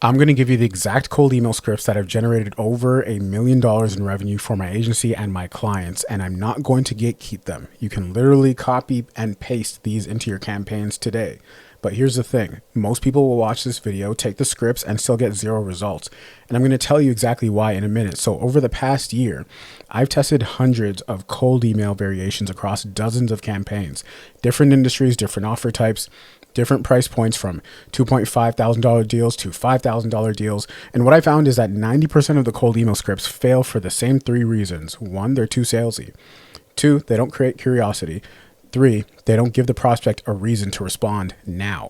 I'm going to give you the exact cold email scripts that have generated over $1 million in revenue for my agency and my clients, and I'm not going to gatekeep them. You can literally copy and paste these into your campaigns today. But here's the thing. Most people will watch this video, take the scripts, and still get zero results. And I'm going to tell you exactly why in a minute. So over the past year, I've tested hundreds of cold email variations across dozens of campaigns, different industries, different offer types, different price points from $2,500 deals to $5,000 deals. And what I found is that 90% of the cold email scripts fail for the same three reasons. One, they're too salesy. Two, they don't create curiosity. Three, they don't give the prospect a reason to respond now.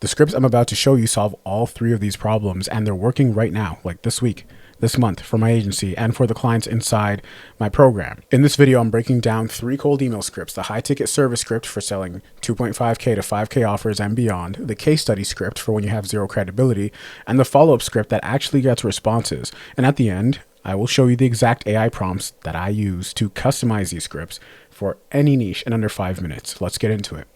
The scripts I'm about to show you solve all three of these problems, and they're working right now, like this week, this month, for my agency and for the clients inside my program. In this video, I'm breaking down 3 cold email scripts: the high ticket service script for selling 2.5K to 5K offers and beyond, the case study script for when you have zero credibility, and the follow-up script that actually gets responses. And at the end, I will show you the exact AI prompts that I use to customize these scripts for any niche in under 5 minutes. Let's get into it.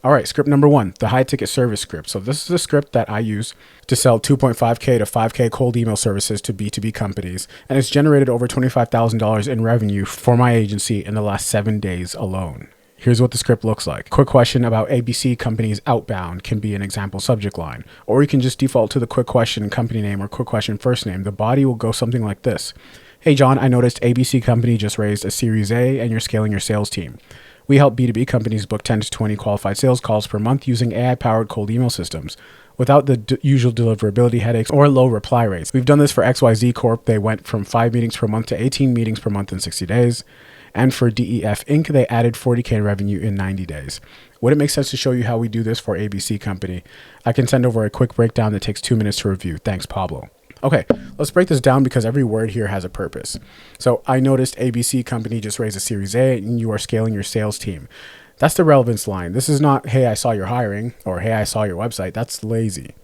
All right, script number 1, the high ticket service script. So this is a script that I use to sell 2.5K to 5K cold email services to B2B companies. And it's generated over $25,000 in revenue for my agency in the last 7 days alone. Here's what the script looks like. Quick question about ABC companies outbound can be an example subject line, or you can just default to the quick question company name or quick question first name. The body will go something like this. Hey John, I noticed ABC company just raised a Series A and you're scaling your sales team. We help B2B companies book 10 to 20 qualified sales calls per month using AI-powered cold email systems without the usual deliverability headaches or low reply rates. We've done this for XYZ Corp. They went from 5 meetings per month to 18 meetings per month in 60 days. And for DEF Inc., they added 40K in revenue in 90 days. Would it make sense to show you how we do this for ABC Company? I can send over a quick breakdown that takes 2 minutes to review. Thanks, Pablo. Okay, let's break this down because every word here has a purpose. So I noticed ABC Company just raised a Series A and you are scaling your sales team. That's the relevance line. This is not, hey, I saw your hiring, or hey, I saw your website. That's lazy.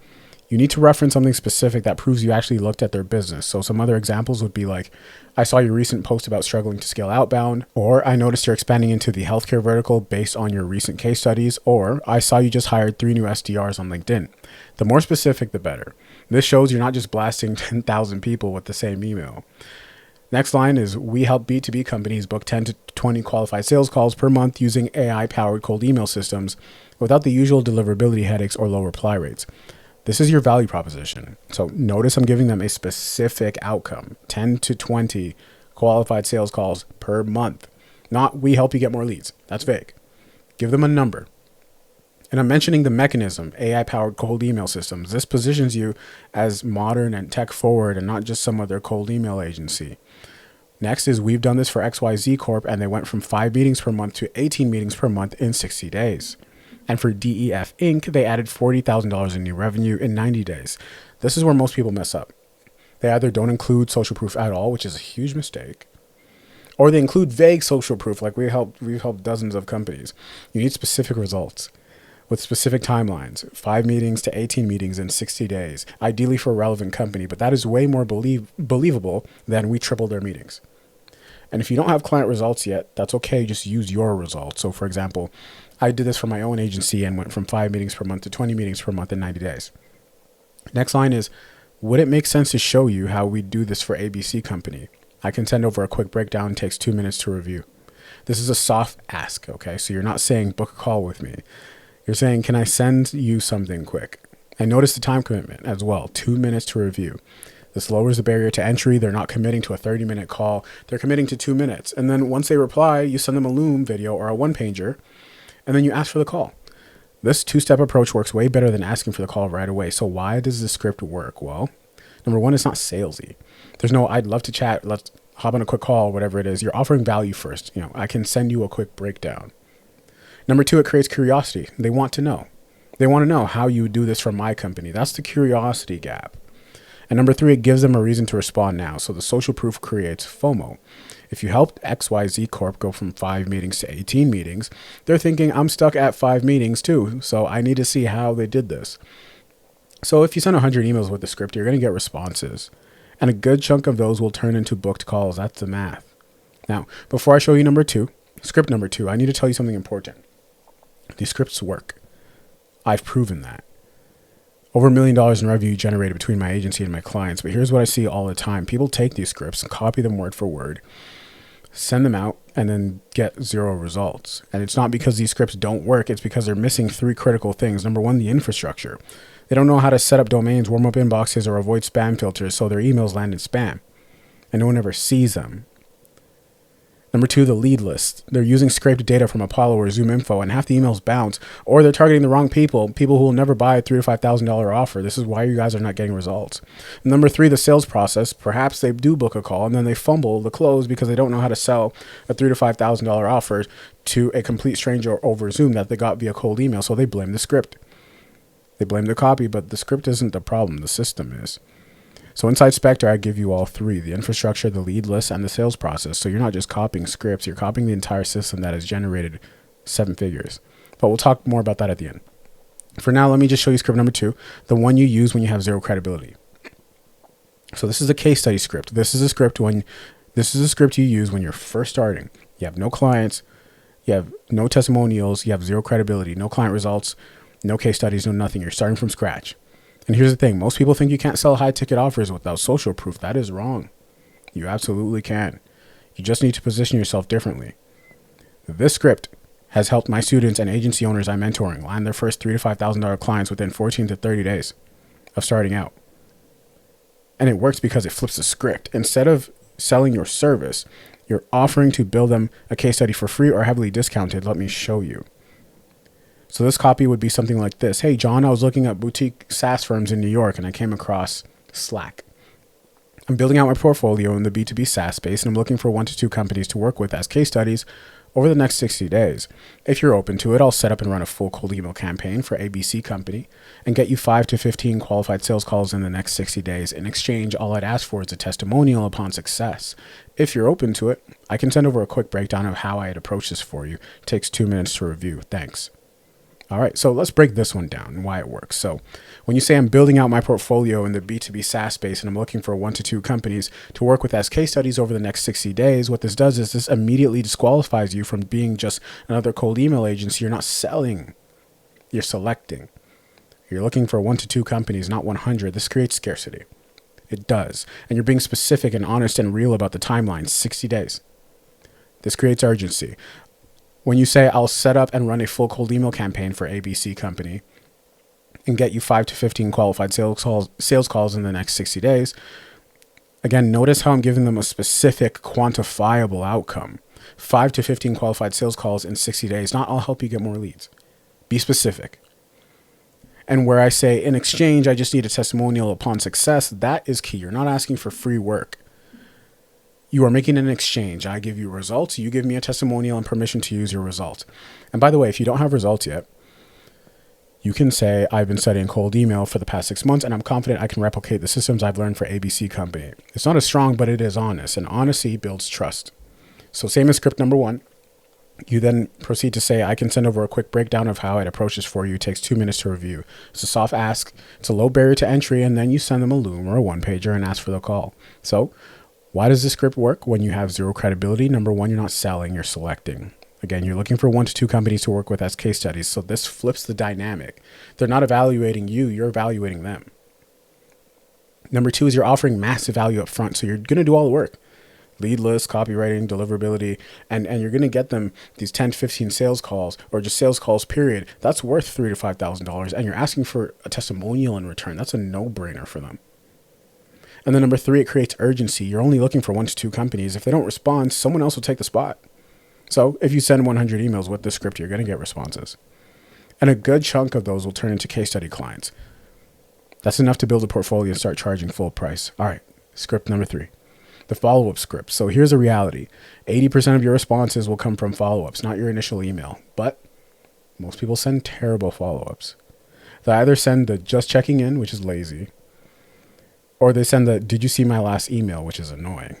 You need to reference something specific that proves you actually looked at their business. So some other examples would be like, I saw your recent post about struggling to scale outbound, or I noticed you're expanding into the healthcare vertical based on your recent case studies, or I saw you just hired 3 new SDRs on LinkedIn. The more specific, the better. This shows you're not just blasting 10,000 people with the same email. Next line is, we help B2B companies book 10 to 20 qualified sales calls per month using AI-powered cold email systems without the usual deliverability headaches or low reply rates. This is your value proposition. So notice I'm giving them a specific outcome, 10 to 20 qualified sales calls per month. Not we help you get more leads. That's vague. Give them a number. And I'm mentioning the mechanism, AI-powered cold email systems. This positions you as modern and tech forward and not just some other cold email agency. Next is, we've done this for XYZ Corp and they went from 5 meetings per month to 18 meetings per month in 60 days. And for DEF Inc., they added $40,000 in new revenue in 90 days. This is where most people mess up. They either don't include social proof at all, which is a huge mistake, or they include vague social proof, like we've helped dozens of companies. You need specific results with specific timelines, 5 meetings to 18 meetings in 60 days, ideally for a relevant company, but that is way more believable than we tripled their meetings. And if you don't have client results yet, that's okay, just use your results. So for example, I did this for my own agency and went from 5 meetings per month to 20 meetings per month in 90 days. Next line is, would it make sense to show you how we do this for ABC Company? I can send over a quick breakdown, it takes 2 minutes to review. This is a soft ask, okay? So you're not saying book a call with me. You're saying, can I send you something quick? And notice the time commitment as well, 2 minutes to review. This lowers the barrier to entry. They're not committing to a 30-minute call. They're committing to 2 minutes. And then once they reply, you send them a Loom video or a one-pager, and then you ask for the call. This 2-step approach works way better than asking for the call right away. So why does this script work? Well, number 1, it's not salesy. There's no, I'd love to chat, let's hop on a quick call, whatever it is. You're offering value first. I can send you a quick breakdown. Number 2, it creates curiosity. They want to know. They want to know how you do this for my company. That's the curiosity gap. And number 3, it gives them a reason to respond now. So the social proof creates FOMO. If you helped XYZ Corp go from 5 meetings to 18 meetings, they're thinking, I'm stuck at 5 meetings too, so I need to see how they did this. So if you send 100 emails with the script, you're going to get responses. And a good chunk of those will turn into booked calls. That's the math. Now, before I show you script number 2, I need to tell you something important. These scripts work. I've proven that. Over $1 million in revenue generated between my agency and my clients. But here's what I see all the time. People take these scripts and copy them word for word, send them out, and then get zero results. And it's not because these scripts don't work. It's because they're missing three critical things. Number one, the infrastructure. They don't know how to set up domains, warm up inboxes, or avoid spam filters so their emails land in spam and no one ever sees them. Number two, the lead list. They're using scraped data from Apollo or Zoom Info, and half the emails bounce, or they're targeting the wrong people who will never buy a $3,000 to $5,000 offer. This is why you guys are not getting results. Number three, the sales process. Perhaps they do book a call and then they fumble the close because they don't know how to sell a $3,000 to $5,000 offer to a complete stranger over Zoom that they got via cold email. So they blame the script. They blame the copy, but the script isn't the problem. The system is. So inside Spectre, I give you all three: the infrastructure, the lead list, and the sales process. So you're not just copying scripts, you're copying the entire system that has generated 7 figures. But we'll talk more about that at the end. For now, let me just show you script number 2, the one you use when you have zero credibility. So this is a case study script. This is a script you use when you're first starting. You have no clients, you have no testimonials, you have zero credibility, no client results, no case studies, no nothing. You're starting from scratch. And here's the thing. Most people think you can't sell high ticket offers without social proof. That is wrong. You absolutely can. You just need to position yourself differently. This script has helped my students and agency owners I'm mentoring land their first $3,000 to $5,000 clients within 14 to 30 days of starting out. And it works because it flips the script. Instead of selling your service, you're offering to build them a case study for free or heavily discounted. Let me show you. So this copy would be something like this. Hey, John, I was looking at boutique SaaS firms in New York and I came across Slack. I'm building out my portfolio in the B2B SaaS space and I'm looking for 1 to 2 companies to work with as case studies over the next 60 days. If you're open to it, I'll set up and run a full cold email campaign for ABC company and get you 5 to 15 qualified sales calls in the next 60 days. In exchange, all I'd ask for is a testimonial upon success. If you're open to it, I can send over a quick breakdown of how I'd approach this for you. It takes 2 minutes to review. Thanks. All right, so let's break this one down and why it works. So when you say I'm building out my portfolio in the B2B SaaS space and I'm looking for 1 to 2 companies to work with as case studies over the next 60 days, what this does is this immediately disqualifies you from being just another cold email agency. You're not selling, you're selecting. You're looking for 1 to 2 companies, not 100. This creates scarcity. It does. And you're being specific and honest and real about the timeline, 60 days. This creates urgency. When you say I'll set up and run a full cold email campaign for ABC company and get you 5 to 15 qualified sales calls in the next 60 days, again, notice how I'm giving them a specific quantifiable outcome. 5 to 15 qualified sales calls in 60 days, not I'll help you get more leads. Be specific. And where I say in exchange, I just need a testimonial upon success, that is key. You're not asking for free work. You are making an exchange. I give you results. You give me a testimonial and permission to use your results. And by the way, if you don't have results yet, you can say, I've been studying cold email for the past 6 months, and I'm confident I can replicate the systems I've learned for ABC company. It's not as strong, but it is honest, and honesty builds trust. So same as script number 1. You then proceed to say, I can send over a quick breakdown of how I'd approach this for you. It takes 2 minutes to review. It's a soft ask. It's a low barrier to entry, and then you send them a Loom or a one-pager and ask for the call. So why does this script work when you have zero credibility? Number 1, you're not selling, you're selecting. Again, you're looking for 1 to 2 companies to work with as case studies. So this flips the dynamic. They're not evaluating you, you're evaluating them. Number 2 is you're offering massive value up front. So you're going to do all the work. Lead list, copywriting, deliverability, and you're going to get them these 10 to 15 sales calls or just sales calls, period. That's worth $3,000 to $5,000. And you're asking for a testimonial in return. That's a no-brainer for them. And then number 3, it creates urgency. You're only looking for 1 to 2 companies. If they don't respond, someone else will take the spot. So if you send 100 emails with the script, you're going to get responses. And a good chunk of those will turn into case study clients. That's enough to build a portfolio and start charging full price. All right, script number 3, the follow-up script. So here's a reality. 80% of your responses will come from follow-ups, not your initial email. But most people send terrible follow-ups. They either send the just checking in, which is lazy, or they send the, did you see my last email, which is annoying.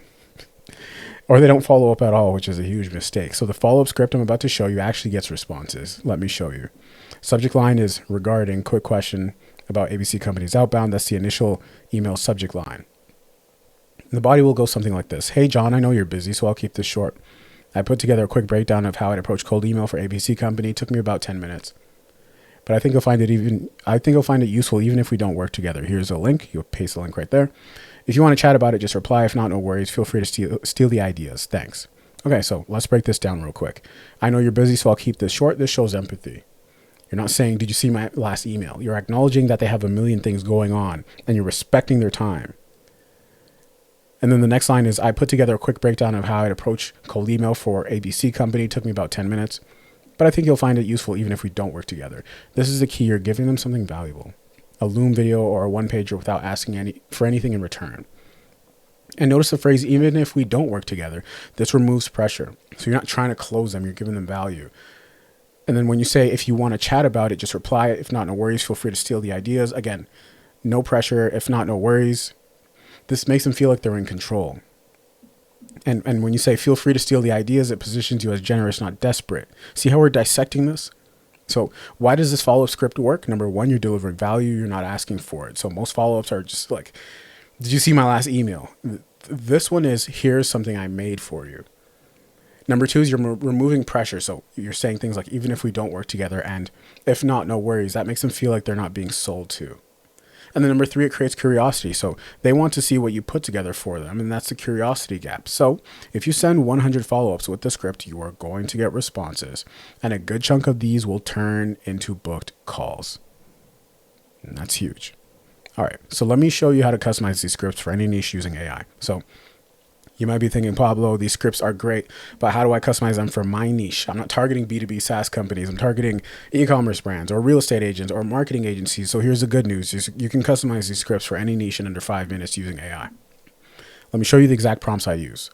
Or they don't follow up at all, which is a huge mistake. So the follow-up script I'm about to show you actually gets responses. Let me show you. Subject line is regarding, quick question about ABC companies outbound. That's the initial email subject line. The body will go something like this. Hey, John, I know you're busy, so I'll keep this short. I put together a quick breakdown of how I'd approach cold email for ABC company. It took me about 10 minutes. But I think you'll find it useful even if we don't work together. Here's a link. You'll paste the link right there. If you want to chat about it, just reply. If not, no worries. Feel free to steal the ideas. Thanks. Okay, so let's break this down real quick. I know you're busy, so I'll keep this short. This shows empathy. You're not saying, did you see my last email? You're acknowledging that they have a million things going on and you're respecting their time. And then the next line is, I put together a quick breakdown of how I'd approach cold email for ABC company. It took me about 10 minutes, but I think you'll find it useful even if we don't work together. This is the key. You're giving them something valuable, a Loom video or a one-pager without asking for anything in return. And notice the phrase, even if we don't work together. This removes pressure. So you're not trying to close them. You're giving them value. And then when you say, if you want to chat about it, just reply. If not, no worries. Feel free to steal the ideas. Again, no pressure. If not, no worries. This makes them feel like they're in control. And when you say, feel free to steal the ideas, it positions you as generous, not desperate. See how we're dissecting this? So why does this follow-up script work? Number one, you're delivering value. You're not asking for it. So most follow-ups are just like, did you see my last email? This one is, here's something I made for you. Number two is you're removing pressure. So you're saying things like, even if we don't work together, and if not, no worries. That makes them feel like they're not being sold to. And then number three, it creates curiosity. So they want to see what you put together for them. And that's the curiosity gap. So if you send 100 follow-ups with the script, you are going to get responses. And a good chunk of these will turn into booked calls. And that's huge. All right, so let me show you how to customize these scripts for any niche using AI. So you might be thinking, Pablo, these scripts are great, but how do I customize them for my niche? I'm not targeting B2B SaaS companies. I'm targeting e-commerce brands or real estate agents or marketing agencies. So here's the good news. You can customize these scripts for any niche in under 5 minutes using AI. Let me show you the exact prompts I use.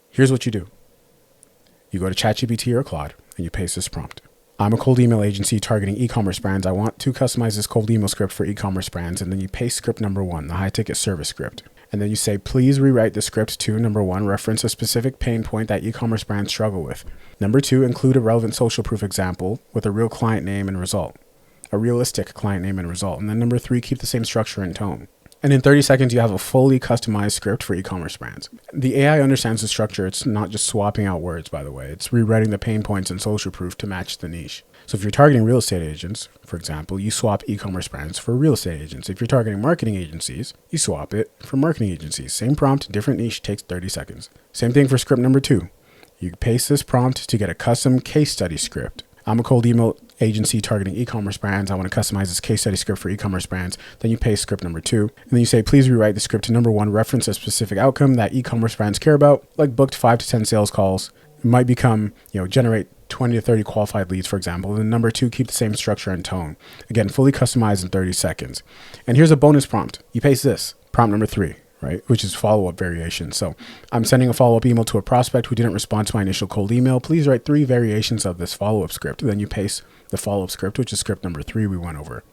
Here's what you do. You go to ChatGPT or Claude and you paste this prompt. I'm a cold email agency targeting e-commerce brands. I want to customize this cold email script for e-commerce brands. And then you paste script number one, the high ticket service script. And then you say, please rewrite the script to number one, reference a specific pain point that e-commerce brands struggle with. Number two, include a relevant social proof example with a real client name and result, a realistic client name and result. And then number three, keep the same structure and tone. And in 30 seconds, you have a fully customized script for e-commerce brands. The AI understands the structure. It's not just swapping out words, by the way. It's rewriting the pain points and social proof to match the niche. So if you're targeting real estate agents, for example, you swap e-commerce brands for real estate agents. If you're targeting marketing agencies, you swap it for marketing agencies. Same prompt, different niche, takes 30 seconds. Same thing for script number two. You paste this prompt to get a custom case study script. I'm a cold email agency targeting e-commerce brands. I want to customize this case study script for e-commerce brands. Then you paste script number two. And then you say, please rewrite the script to number one, reference a specific outcome that e-commerce brands care about, like booked 5 to 10 sales calls. It might become, generate 20 to 30 qualified leads, for example. And then number two, keep the same structure and tone. Again, fully customized in 30 seconds. And here's a bonus prompt. You paste this, prompt number three, right? Which is follow-up variation. So I'm sending a follow-up email to a prospect who didn't respond to my initial cold email. Please write 3 variations of this follow-up script. And then you paste the follow-up script, which is script number 3 we went over.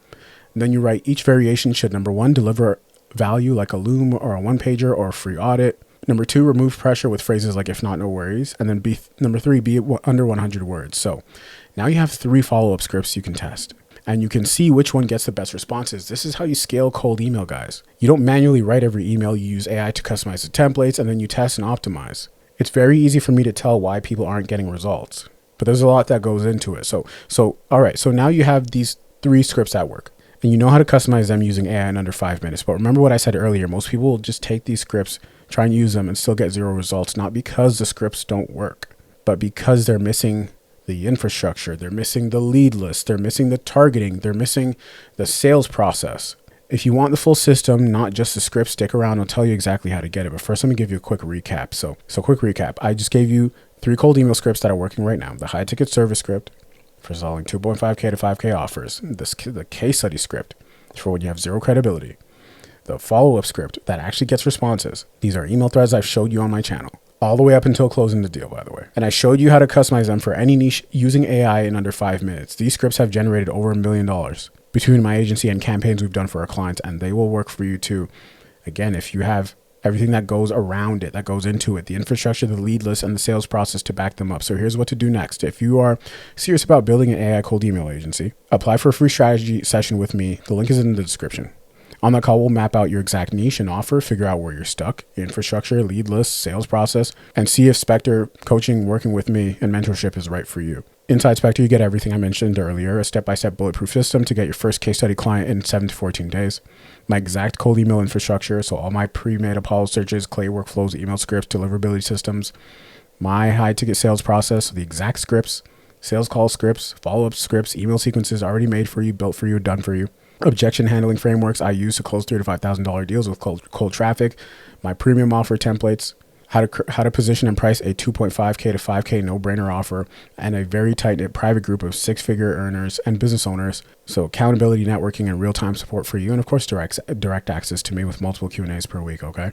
And then you write each variation should, number one, deliver value like a Loom or a one-pager or a free audit. Number two, remove pressure with phrases like if not, no worries. And then number three, be under 100 words. So now you have 3 follow-up scripts you can test. And you can see which one gets the best responses. This is how you scale cold email, guys. You don't manually write every email. You use AI to customize the templates, and then you test and optimize. It's very easy for me to tell why people aren't getting results, but there's a lot that goes into it. So all right. So now you have these 3 scripts at work, and you know how to customize them using AI in under 5 minutes. But remember what I said earlier, most people will just take these scripts, try and use them, and still get 0 results, not because the scripts don't work, but because they're missing the infrastructure, they're missing the lead list, they're missing the targeting, they're missing the sales process. If you want the full system, not just the script, stick around. I'll tell you exactly how to get it. But first, let me give you a quick recap. So quick recap. I just gave you 3 cold email scripts that are working right now. The high ticket service script for selling 2.5K to 5K offers. The case study script for when you have 0 credibility. The follow-up script that actually gets responses. These are email threads I've showed you on my channel, all the way up until closing the deal, by the way. And I showed you how to customize them for any niche using AI in under 5 minutes. These scripts have generated over $1 million between my agency and campaigns we've done for our clients, and they will work for you too. Again, if you have everything that goes around it, that goes into it, the infrastructure, the lead list, and the sales process to back them up. So here's what to do next. If you are serious about building an AI cold email agency, apply for a free strategy session with me. The link is in the description. On that call, we'll map out your exact niche and offer, figure out where you're stuck, infrastructure, lead list, sales process, and see if Spectre coaching, working with me, and mentorship is right for you. Inside Spectre, you get everything I mentioned earlier, a step-by-step bulletproof system to get your first case study client in 7 to 14 days. My exact cold email infrastructure, so all my pre-made Apollo searches, Clay workflows, email scripts, deliverability systems. My high-ticket sales process, so the exact scripts, sales call scripts, follow-up scripts, email sequences already made for you, built for you, done for you. Objection handling frameworks I use to close $3,000 to $5,000 deals with cold traffic. My premium offer templates, how to position and price a 2.5K to 5K no-brainer offer, and a very tight-knit private group of six-figure earners and business owners. So accountability, networking, and real-time support for you, and of course direct access to me with multiple Q&As per week. Okay,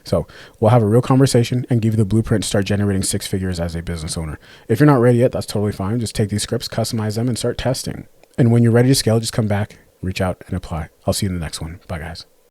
so we'll have a real conversation and give you the blueprint to start generating six figures as a business owner. If you're not ready yet, that's totally fine. Just take these scripts, customize them, and start testing. And when you're ready to scale, just come back, reach out, and apply. I'll see you in the next one. Bye, guys.